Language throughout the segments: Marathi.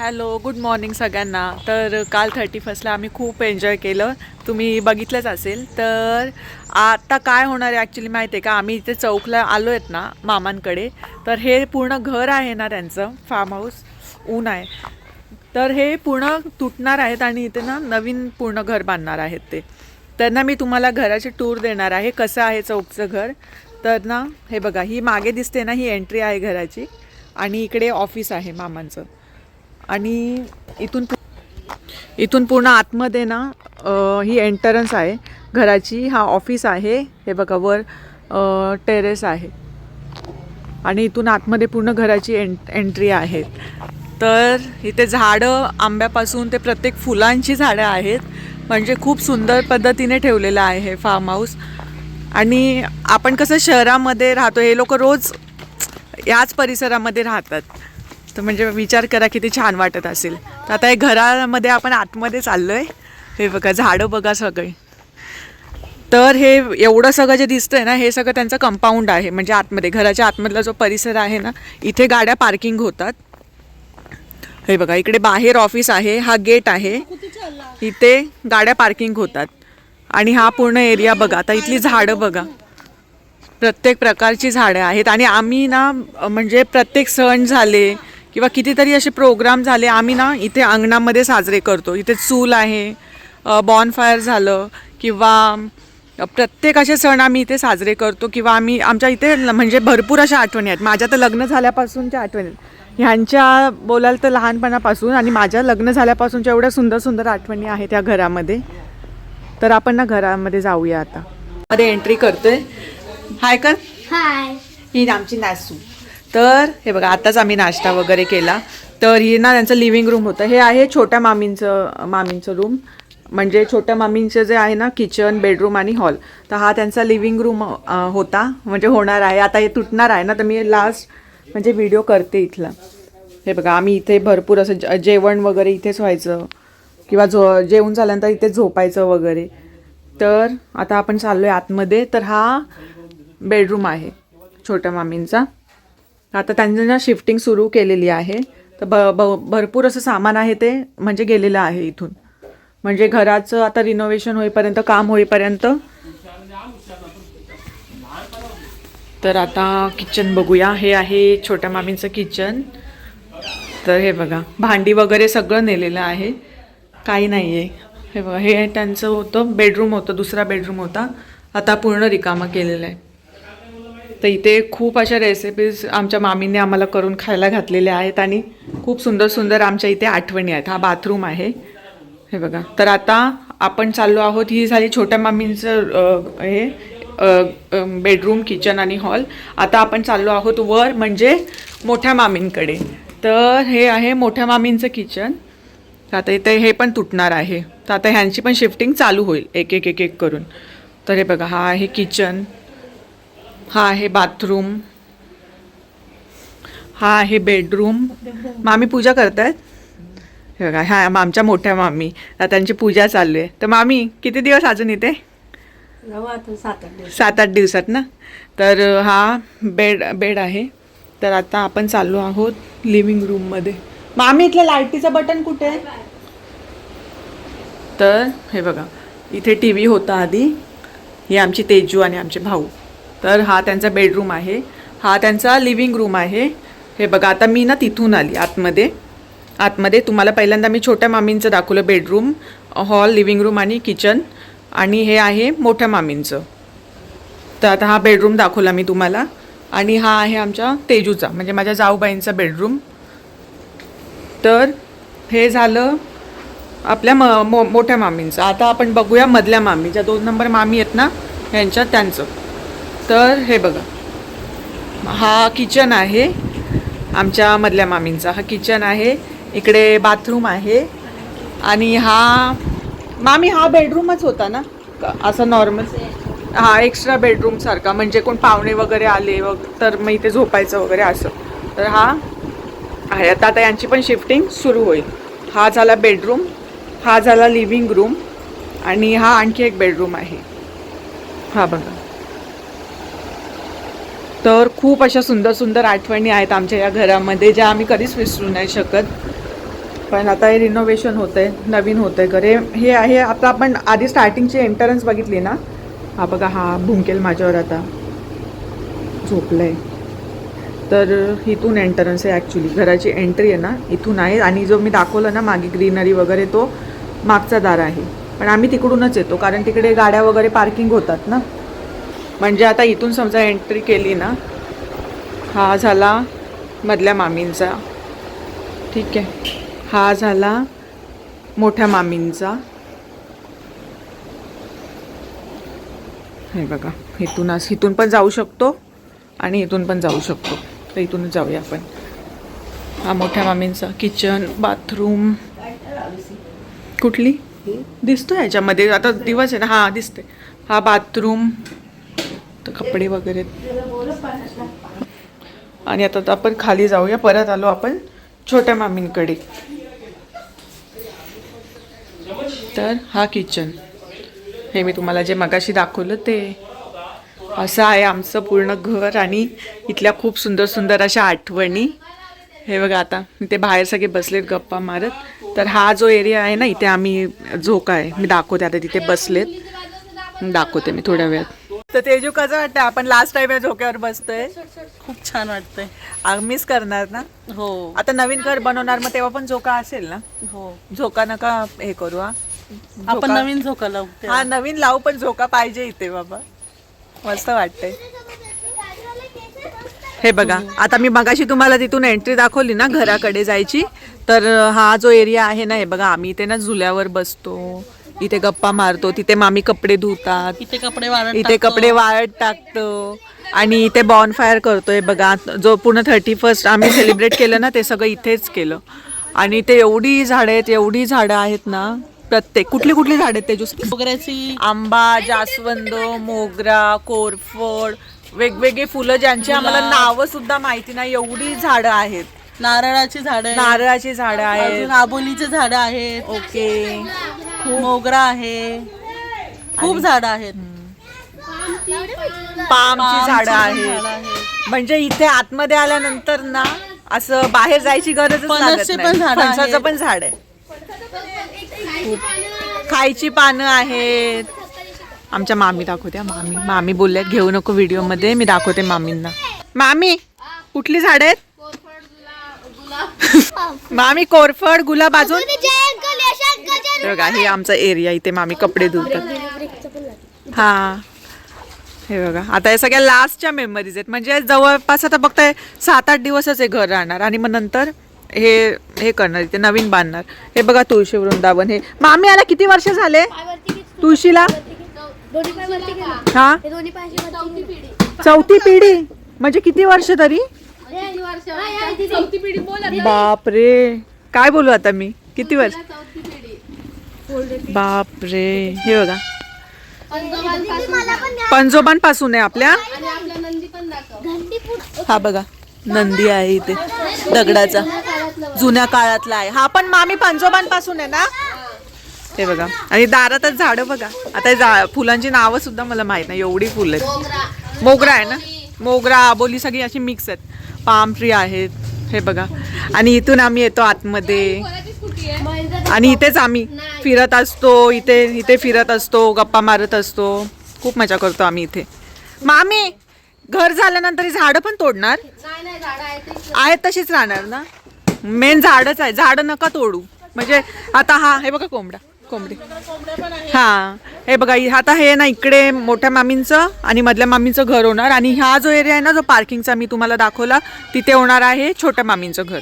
हॅलो, गुड मॉर्निंग सगळ्यांना. तर काल 31ला आम्ही खूप एन्जॉय केलं, तुम्ही बघितलंच असेल. तर आता काय होणार आहे ॲक्च्युली माहिती आहे का, आम्ही इथे चौकला आलो आहेत ना मामांकडे. तर हे पूर्ण घर आहे ना त्यांचं फार्म हाऊस, ऊन आहे, तर हे पूर्ण तुटणार आहेत आणि इथे ना नवीन पूर्ण घर बांधणार आहेत ते. तर ना मी तुम्हाला घराची टूर देणार आहे, कसं आहे चौकचं घर. तर ना हे बघा, ही मागे दिसते ना, ही एंट्री आहे घराची आणि इकडे ऑफिस आहे मामांचं. आणि इथून पूर्ण आतमध्ये ना ही एंट्रन्स आहे घराची. हा ऑफिस आहे, हे बघा वर टेरेस आहे आणि इथून आतमध्ये पूर्ण घराची एंट्री आहेत. तर इथे झाडं आंब्यापासून ते प्रत्येक फुलांची झाडं आहेत, म्हणजे खूप सुंदर पद्धतीने ठेवलेलं आहे हे फार्म हाऊस. आणि आपण कसं शहरामध्ये राहतो, हे लोक रोज याच परिसरामध्ये राहतात, तर म्हणजे विचार करा किती छान वाटत असेल. तर आता हे घरामध्ये आपण आतमध्ये चाललो आहे, हे बघा झाडं बघा सगळे. तर हे एवढं सगळं जे दिसतंय ना, हे सगळं त्यांचं कंपाऊंड आहे, म्हणजे आतमध्ये घराच्या आतमधला जो परिसर आहे ना, इथे गाड्या पार्किंग होतात. हे बघा इकडे बाहेर ऑफिस आहे, हा गेट आहे, इथे गाड्या पार्किंग होतात. आणि हा पूर्ण एरिया बघा, आता इथली झाडं बघा, प्रत्येक प्रकारची झाडं आहेत. आणि आम्ही ना म्हणजे प्रत्येक सण झाले किंवा कितीतरी असे प्रोग्राम झाले, आम्ही ना इथे अंगणामध्ये साजरे करतो. इथे चूल आहे, बॉनफायर झालं, किंवा प्रत्येक असे सण आम्ही इथे साजरे करतो. किंवा आम्ही आमच्या इथे म्हणजे भरपूर अशा आठवणी आहेत. माझ्या तर लग्न झाल्यापासूनच्या आठवणी, ह्यांच्या बोलाल तर लहानपणापासून आणि माझ्या लग्न झाल्यापासूनच्या एवढ्या सुंदर सुंदर आठवणी आहेत या घरामध्ये. तर आपण ना घरामध्ये जाऊया आता. मध्ये एंट्री करतोय. हाय कर. हाय. ही आमची नासू. तर हे बघा, आताच आम्ही नाश्ता वगैरे केला. तर ही ना त्यांचं लिव्हिंग रूम होतं. हे आहे छोट्या मामींचं रूम, म्हणजे छोट्या मामींचं जे आहे ना किचन, बेडरूम आणि हॉल. तर हा त्यांचा लिव्हिंग रूम होता, म्हणजे होणार आहे आता. हे तुटणार आहे ना, तर मी लास्ट म्हणजे व्हिडिओ करते इथला. हे बघा, आम्ही इथे भरपूर असं जेवण वगैरे इथेच व्हायचं, किंवा जेवण झाल्यानंतर इथेच झोपायचं वगैरे. तर आता आपण चाललो आहे आतमध्ये. तर हा बेडरूम आहे छोट्या मामींचा. आता त्यांनी ना शिफ्टिंग सुरू केलेली आहे, तर भरपूर असं सामान आहे ते म्हणजे गेलेलं आहे इथून, म्हणजे घराचं आता रिनोव्हेशन होईपर्यंत, काम होईपर्यंत. तर आता किचन बघूया. हे आहे छोट्या मामींचं किचन. तर हे बघा, भांडी वगैरे सगळं नेलेलं आहे, काही नाही आहे. हे बघा, हे त्यांचं होतं बेडरूम होतं, दुसरा बेडरूम होता, आता पूर्ण रिकामा केलेला आहे. तर इथे खूप अशा रेसिपीज आमच्या मामींनी आम्हाला करून खायला घातलेल्या आहेत आणि खूप सुंदर सुंदर आमच्या इथे आठवणी आहेत. हा बाथरूम आहे, हे बघा. तर आता आपण चाललो आहोत, ही झाली छोट्या मामींचं हे बेडरूम, किचन आणि हॉल. आता आपण चाललो आहोत वर, म्हणजे मोठ्या मामींकडे. तर हे आहे मोठ्या मामींचं किचन. आता इथे हे पण तुटणार आहे, तर आता ह्यांची पण शिफ्टिंग चालू होईल एक एक एक एक करून. तर हे बघा, हा आहे किचन, हा आहे बाथरूम, हा आहे बेडरूम. मामी पूजा करतायत, हे बघा. ह्या आमच्या मोठ्या मामी, आता त्यांची पूजा चालू आहे. तर मामी किती दिवस अजून इथे? 7-8 दिवसात ना. तर हा बेड आहे. तर आता आपण चाललो आहोत लिव्हिंग रूममध्ये. मामी इथलं लाईटीचं बटन कुठे आहे? तर हे बघा, इथे टी व्ही होता आधी. ही आमची तेजू आणि आमचे भाऊ. तर हा त्यांचा बेडरूम आहे, हा त्यांचा लिव्हिंग रूम आहे. हे बघा, आता मी ना तिथून आली आतमध्ये तुम्हाला पहिल्यांदा मी छोट्या मामींचं दाखवलं, बेडरूम, हॉल, लिव्हिंग रूम आणि किचन. आणि हे आहे मोठ्या मामींचं. तर आता हा बेडरूम दाखवला मी तुम्हाला. आणि हा आहे आमच्या तेजूचा, म्हणजे माझ्या जाऊबाईंचा बेडरूम. तर हे झालं आपल्या मोठ्या मामींचं. आता आपण बघूया मधल्या मामी, ज्या 2 नंबर मामी आहेत ना त्यांचं. तर हे बघा, हा किचन आहे आमच्या मधल्या मामींचा, हा किचन आहे. इकडे बाथरूम आहे. आणि हा मामी, हा बेडरूमच होता ना असं नॉर्मल? हा एक्स्ट्रा बेडरूम सारखा, म्हणजे कोण पाहुणे वगैरे आले तर मग इथे झोपायचं वगैरे असं. तर हा आहे. आता यांची पण शिफ्टिंग सुरू होईल. हा झाला बेडरूम, हा झाला लिव्हिंग रूम, आणि हा आणखी एक बेडरूम आहे, हा बघा. तर खूप अशा सुंदर सुंदर आठवणी आहेत आमच्या या घरामध्ये, ज्या आम्ही कधीच विसरू नाही शकत. पण आता हे रिनोव्हेशन होतंय, नवीन होतंय घर. हे आहे आता आपण आधी स्टार्टिंगची एंट्रन्स बघितली ना, हा बघा, हा भुंकेल माझ्यावर आता झोपलंय. तर इथून एंट्रन्स आहे ॲक्च्युली, घराची एंट्री आहे ना इथून आहे. आणि जो मी दाखवलं ना मागे ग्रीनरी वगैरे, तो मागचा दार आहे. पण आम्ही तिकडूनच येतो कारण तिकडे गाड्या वगैरे पार्किंग होतात ना. म्हणजे आता इथून समजा एंट्री केली ना, हा झाला मधल्या मामींचा, ठीक आहे, हा झाला मोठ्या मामींचा. हे बघा, इथून पण जाऊ शकतो आणि इथून पण जाऊ शकतो. तर इथूनच जाऊया आपण. हा मोठ्या मामींचा किचन, बाथरूम. कुठली दिसतो ह्याच्यामध्ये, आता दिवस आहे ना, हा दिसते. हा बाथरूम, तर कपडे वगैरे. आणि आता आपण खाली जाऊया. परत आलो आपण छोट्या मामींकडे. तर हा किचन, हे मी तुम्हाला जे मगाशी दाखवलं ते असं आहे आमचं पूर्ण घर. आणि इथल्या खूप सुंदर सुंदर अशा आठवणी. हे बघा, आता इथे बाहेर सगळे बसलेत गप्पा मारत. तर हा जो एरिया आहे ना, इथे आम्ही झोका आहे, मी दाखवते आता. तिथे बसलेत, दाखवते मी थोड्या वेळात. तर तेजू कसं वाटतं, आपण लास्ट टाइम या झोक्यावर बसतोय? खूप छान वाटतंय. मिस करणार ना? हो. आता नवीन घर बनवणार, मग तेव्हा पण झोका असेल ना? हो. झोका नका हे करू. आपण नवीन झोका लावू. हा नवीन लावू, पण झोका पाहिजे इथे बाबा, मस्त वाटतंय. हे बघा, आता मी मगाशी तुम्हाला तिथून एंट्री दाखवली ना घराकडे जायची. तर हा जो एरिया आहे ना, हे बघा, आम्ही इथे ना झुल्यावर बसतो, इथे गप्पा मारतो. तिथे मामी कपडे धुतात, इथे कपडे वाळत टाकतो. आणि इथे बॉनफायर करतोय बघा. जो पूर्ण 31st आम्ही सेलिब्रेट केलं ना, ते सगळं इथेच केलं. आणि इथे एवढी झाडं आहेत ना, प्रत्येक कुठली झाड आहेत ते? मोगऱ्याची, आंबा, जास्वंद, मोगरा, कोरफड, वेगवेगळी फुलं ज्यांची आम्हाला नावं सुद्धा माहिती नाही, एवढी झाडं आहेत. नारळाची झाडं आहेत, आबोलीचे झाडं आहेत. ओके, मोगरा आहे, खूप झाडं आहेत. पामची झाडं आहेत. म्हणजे इथे आतमध्ये आल्यानंतर ना असं बाहेर जायची गरजच लागत नाही. फणसाचं पण झाड आहे, खायची पानं आहेत. आमच्या मामी दाखवत्या. मामी बोलल्यात घेऊ नको व्हिडिओ मध्ये, मी दाखवते मामींना. मामी, कुठली झाड आहेत? मामी, कोरफड, गुलाब, अजून बघा. हे आमचा एरिया, इथे मामी कपडे धुतात. हा, हे बघा, आता हे सगळ्या लास्टच्या मेमरीज आहेत. म्हणजे जवळपास आता बघताय 7-8 दिवसच हे घर राहणार आणि मग नंतर हे करणार, इथे नवीन बांधणार. हे बघा, तुळशी वृंदावन. हे मामी आला किती वर्ष झाले तुळशीला? हा, 4थी पिढी. म्हणजे किती वर्ष तरी? बापरे, काय बोलू आता मी, किती वर्ष? बापरे. हे बघा, पंजोबांपासून आहे आपल्या. हा बघा, नंदी आहे इथे दगडाचा, जुन्या काळातला आहे. हा पण मामी पंजोबांपासून आहे ना? हे बघा. आणि दारातच झाडं बघा. आता फुलांची नावं सुद्धा मला माहित नाही, एवढी फुलं आहेत. मोगरा आहे ना, मोगरा, आबोली सगळी अशी मिक्स आहेत. पाम ट्री आहेत, हे बघा. आणि इथून आम्ही येतो आतमध्ये आणि इथेच आम्ही फिरत असतो. इथे फिरत असतो, गप्पा मारत असतो. खूप मजा करतो आम्ही इथे. मामी, घर झाल्यानंतर झाडं पण तोडणार? आहेत तशीच राहणार ना? मेन झाडच आहे, झाडं नका तोडू. म्हणजे आता हा, हे बघा, कोंबडी. हा, हे बघा, आता हे ना इकडे मोठ्या मामींचं आणि मधल्या मामींचं घर होणार. आणि हा जो एरिया आहे ना, जो पार्किंगचा मी तुम्हाला दाखवला, तिथे होणार आहे छोट्या मामींचं घर.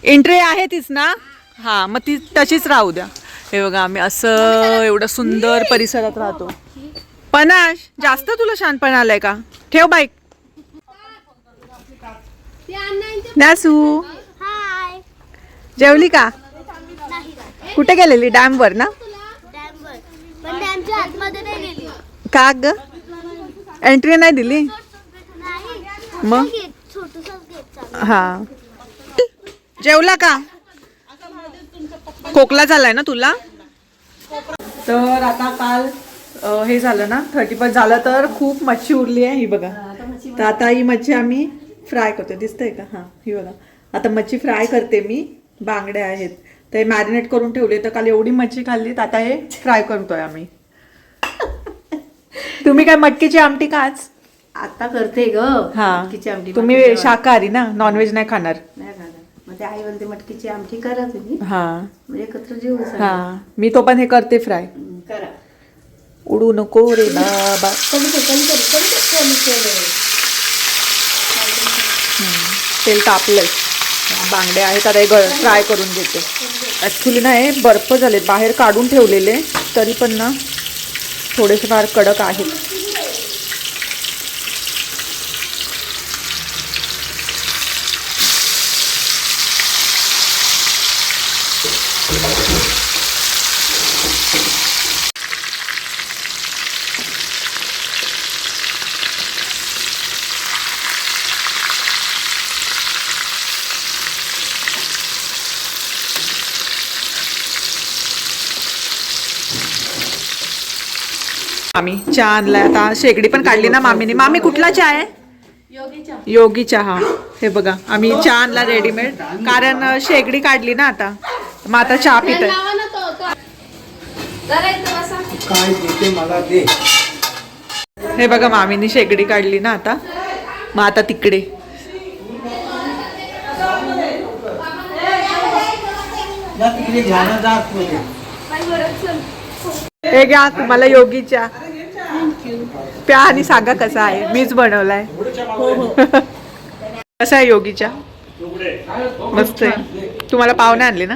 एंट्री आहे तीच ना? हा, मग ती तशीच राहू द्या. हे बघा, आम्ही असं एवढं सुंदर परिसरात राहतो. पनाश, जास्त तुला शानपण आलाय का? ठेव बाईक. नासू, जेवली का? कुठे गेलेली? डॅम वर ना? का ग? एंट्री नाही दिली? मग हा, जेवला का? खोकला झालाय ना तुला? तर आता काल हे झालं ना, 31 झालं, तर खूप मच्छी उरली आहे. ही बघा. तर आता ही मच्छी आम्ही फ्राय करतो. दिसतंय का? हा, ही बघा. आता मच्छी फ्राय करते मी बांगड्या आहेत ते मॅरिनेट करून ठेवले. तर काल एवढी मच्छी खाल्ली, आता हे फ्राय करतोय आम्ही. तुम्ही काय मटकीची आमटी का आज? आता करते ग हा, मटकीची आमटी. तुम्ही शाकाहारी ना, नॉनव्हेज नाही खाणार. नाही खाणार. मग ते आई म्हणते मटकीची आमटी करा तुम्ही, हा म्हणजे एकत्र जेवू सगळे. हा, मी तो पण हे करते फ्राय. करा. उडू नको रे बाबा. तेल तापलंय, बांगड्या आहेत आता हे फ्राय करून घेते. ॲक्च्युली ना हे बर्फ झाले, बाहेर काढून ठेवलेले तरी पण ना थोडेसे फार कडक आहेत. आम्ही चहा आणलाय आता. शेगडी पण काढली ना मामीने. मामी कुठला चहा आहे? योगी चहा. हे बघा आम्ही चहा आणला रेडीमेड, कारण शेगडी काढली ना आता. मग आता चहा पितोय. काय देते मला दे. हे बघा मामीने शेगडी काढली ना आता. मग आता तिकडे जा तिकडे घ्यायला जा आतमध्ये. हे घ्या तुम्हाला योगीच्या. प्या आणि सांगा कसा आहे. मीच बनवलाय. कसा आहे योगीच्या? मस्त आहे. तुम्हाला पाहुणे आणले ना.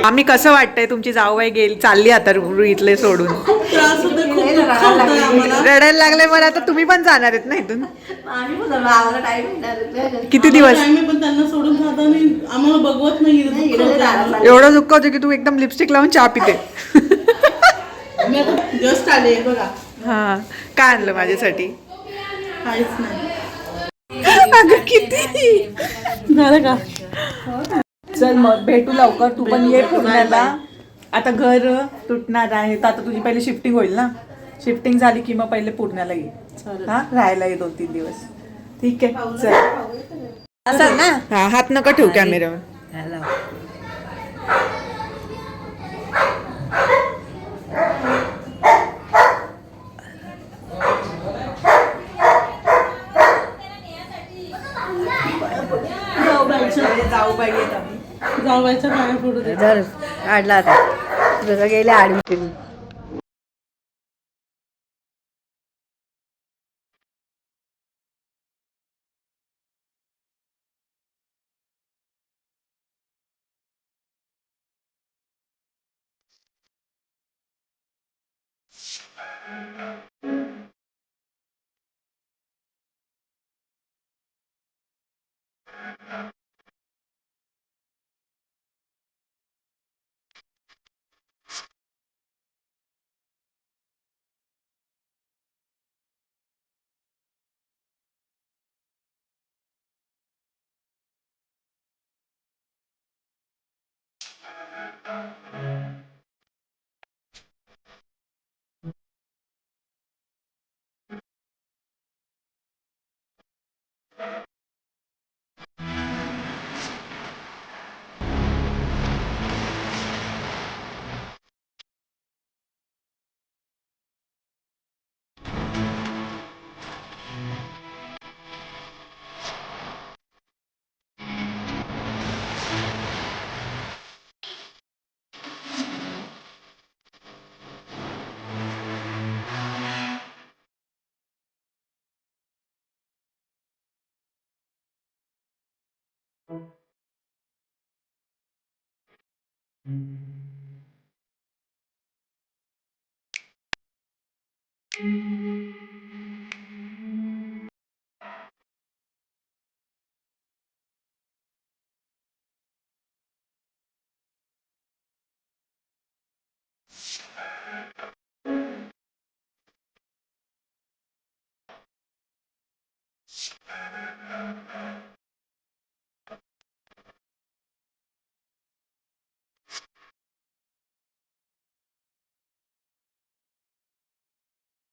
आम्ही कसं वाटतंय तुमची जाऊबाई गेली, चालली आता इथले सोडून. त्रास होतो, खूप दुःख होतंय आम्हाला. रडायला लागले मला. आता तुम्ही पण जाणार आहेत ना इथून. आम्ही पण आम्हाला टाइम मिळणार. किती दिवस? आम्ही पण त्यांना सोडून जातो आणि आम्हाला बघवत नाही. दुःख होतंय आम्हाला. एवढं दुःख होतं की तू एकदम लिपस्टिक लावून चहा पिते. मी आता जस्ट आले बघा. हा, काय आणलं माझ्यासाठी? काहीच नाही. अगं किती झालं का? चल मग भेटू लवकर. तू पण ये पुण्याला. आता घर तुटणार आहे तर आता तुझी पहिले शिफ्टिंग होईल ना. शिफ्टिंग झाली की मग पहिले पुण्याला ये. हा, राहायला ये 2-3 दिवस. ठीक आहे चल. असं ना. हा, हात नका ठेवू कॅमेऱ्यावर. जाऊबाईच्या पाया पडू दे. काढला आता जसं गेले ऍडमिशन.